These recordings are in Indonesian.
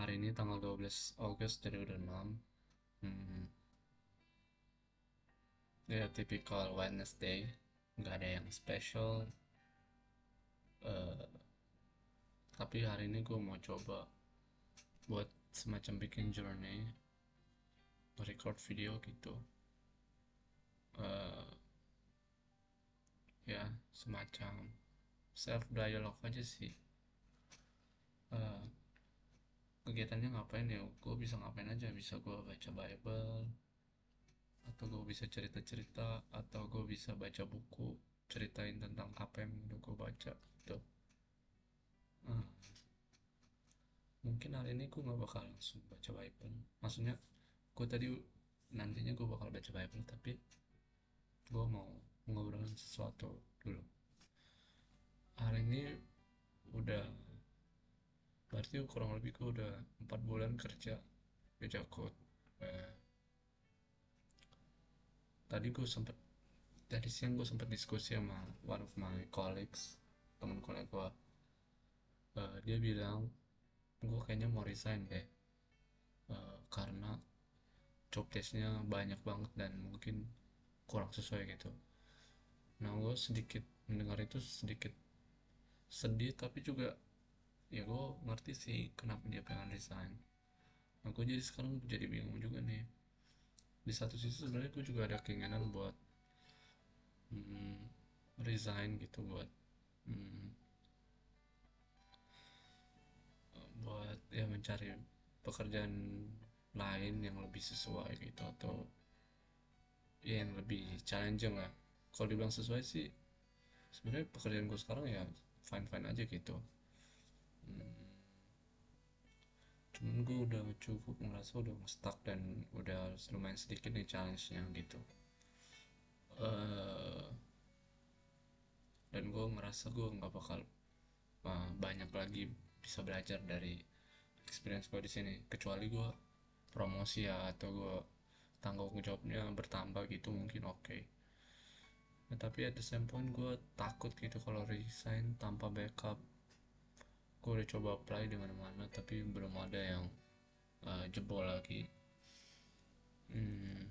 Hari ini tanggal 12 Agustus 2026. Hmm, ya typical Wednesday. Nggak ada yang special. eh, tapi hari ini gue mau coba buat semacam bikin journey, record video gitu. eh ya semacam self dialogue aja sih. eh Kegiatannya ngapain ya? Gue bisa ngapain aja. Bisa gue baca Bible, atau gue bisa cerita-cerita, atau gue bisa baca buku ceritain tentang apa yang udah gue baca gitu. Eh, Mungkin hari ini gue nggak bakal langsung baca Bible. Maksudnya gue tadi nantinya gue bakal baca Bible, tapi gue mau ngobrolin sesuatu dulu. Hari ini udah, berarti kurang lebih gue udah 4 bulan kerja di Jakut. eh, Tadi gue sempet, tadi siang gue sempet diskusi sama one of my colleagues, teman kuliah gue. Dia bilang gue kayaknya mau resign deh, karena job testnya banyak banget dan mungkin kurang sesuai gitu. Nah, gue sedikit mendengar itu sedikit sedih, tapi juga ya gue ngerti sih kenapa dia pengen resign. Nah, gue jadi sekarang jadi bingung juga nih. Di satu sisi sebenarnya gue juga ada keinginan buat mm, resign gitu, buat mm, buat ya mencari pekerjaan lain yang lebih sesuai gitu, atau ya yang lebih challenging lah. Kalau dibilang sesuai sih, sebenarnya pekerjaan gue sekarang ya fine fine aja gitu. Hmm, Cuman gue udah cukup ngerasa udah stuck dan udah lumayan sedikit nih challenge-nya gitu. eh dan gue ngerasa gue nggak bakal banyak lagi bisa belajar dari experience gue di sini, kecuali gue promosi ya, atau gue tanggung jawabnya bertambah gitu, mungkin oke. Nah, tapi at the same point gue takut gitu kalau resign tanpa backup. Gue udah coba apply di mana-mana tapi belum ada yang jebol lagi. hmm,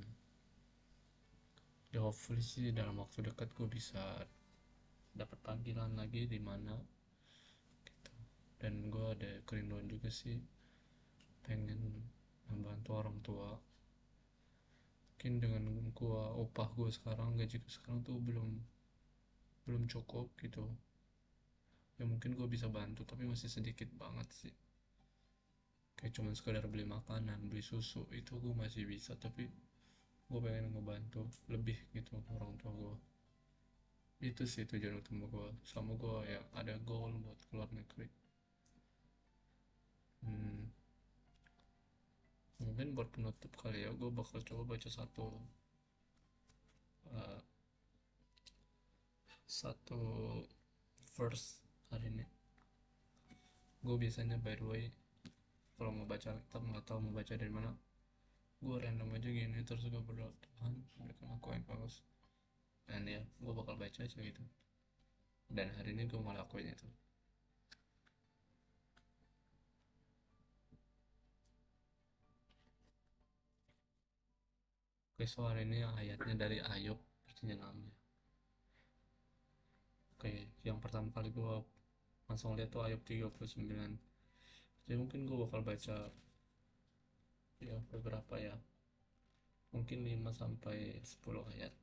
Ya hopefully sih dalam waktu dekat gue bisa dapat panggilan lagi di mana gitu. Dan gue ada kerinduan juga sih, pengen membantu orang tua. Mungkin dengan gue upah gue sekarang, gaji gue sekarang tuh belum belum cukup gitu. Ya mungkin gue bisa bantu tapi masih sedikit banget sih. Kayak cuman sekedar beli makanan, beli susu itu gue masih bisa, tapi gue pengen ngebantu lebih gitu orang tua gue. Itu sih tujuan utama gue. Sama gue ya ada goal buat keluar negeri. hmm, Mungkin buat penutup kali ya, gue bakal coba baca uh, satu verse hari ini. Gue biasanya by the way kalau mau baca kitab nggak tahu mau baca dari mana, gue random aja gini terus gue berdoa, Tuhan berikan aku yang bagus, dan ya gue bakal baca aja gitu. Dan hari ini gue mau lakuin itu. Oke, so hari ini ayatnya dari Ayub, artinya namanya. Oke, yang pertama kali gue langsung lihat tuh Ayub 39. Jadi mungkin gue bakal baca ya beberapa ya, mungkin 5 sampai 10 ayat.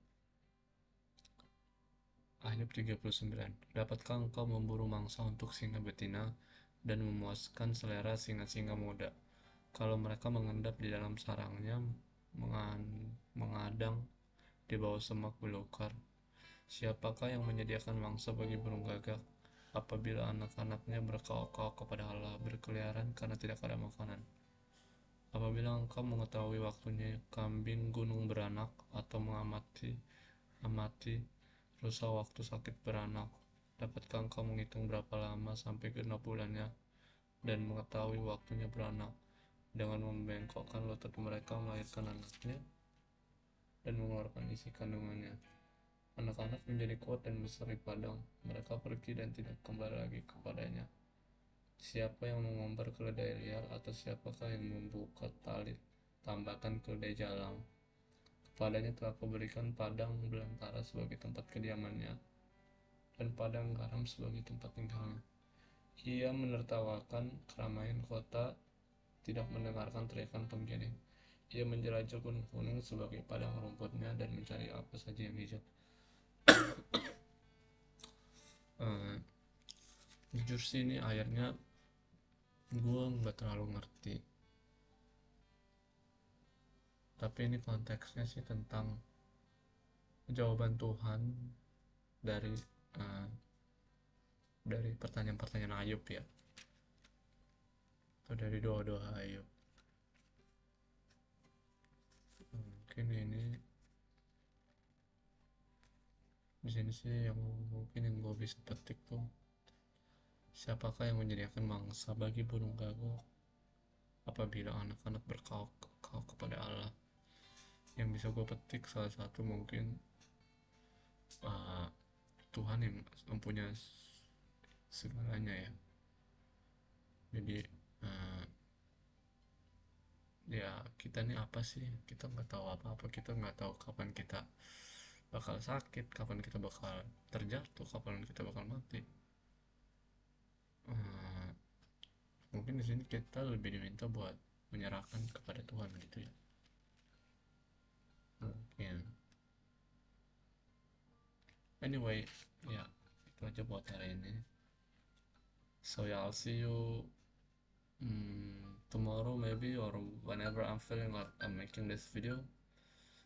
Ayub 39. Dapatkah engkau memburu mangsa untuk singa betina dan memuaskan selera singa-singa muda? Kalau mereka mengendap di dalam sarangnya, mengadang di bawah semak belukar. Siapakah yang menyediakan mangsa bagi burung gagak apabila anak-anaknya berkaok-kaok kepada Allah, berkeliaran karena tidak ada makanan? Apabila engkau mengetahui waktunya kambing gunung beranak, atau amati rusa waktu sakit beranak, dapatkah engkau menghitung berapa lama sampai genap bulannya dan mengetahui waktunya beranak, dengan membengkokkan lutut mereka melahirkan anaknya dan mengeluarkan isi kandungannya? Anak-anak menjadi kuat dan besar di padang, mereka pergi dan tidak kembali lagi kepadanya. Siapa yang mengombar keledai liar, atau siapakah yang membuka tali tambatan keledai jalang? Kepadanya telah kuberikan padang belantara sebagai tempat kediamannya, dan padang garam sebagai tempat tinggalnya. Ia menertawakan keramaian kota, tidak mendengarkan teriakan penggiring. Ia menjelajah gunung-gunung sebagai padang rumputnya dan mencari apa saja yang hijau. Eh, Jujur sih ini akhirnya gue nggak terlalu ngerti, tapi ini konteksnya sih tentang jawaban Tuhan dari eh, pertanyaan-pertanyaan Ayub ya, atau dari doa-doa Ayub. Mungkin ini di sini sih yang mungkin yang gue bisa petik tuh, siapakah yang menyediakan mangsa bagi burung gagak apabila anak-anak berkauk kepada Allah? Yang bisa gue petik salah satu mungkin uh, Tuhan yang mempunyai segalanya ya. Jadi uh, ya kita nih apa sih, kita nggak tahu apa-apa, kita nggak tahu kapan kita bakal sakit, kapan kita bakal terjatuh, kapan kita bakal mati. uh, Mungkin di sini kita lebih diminta buat menyerahkan kepada Tuhan gitu ya, mungkin. Anyway, ya itu aja buat hari ini. So yeah, I'll see you tomorrow maybe, or whenever I'm feeling like I'm making this video.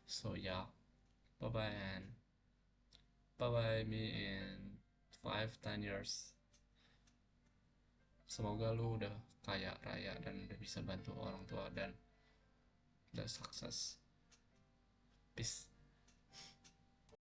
So yeah, bye bye, and bye bye me in 5-10 years. Semoga lu udah kaya raya dan udah bisa bantu orang tua dan udah sukses. Peace.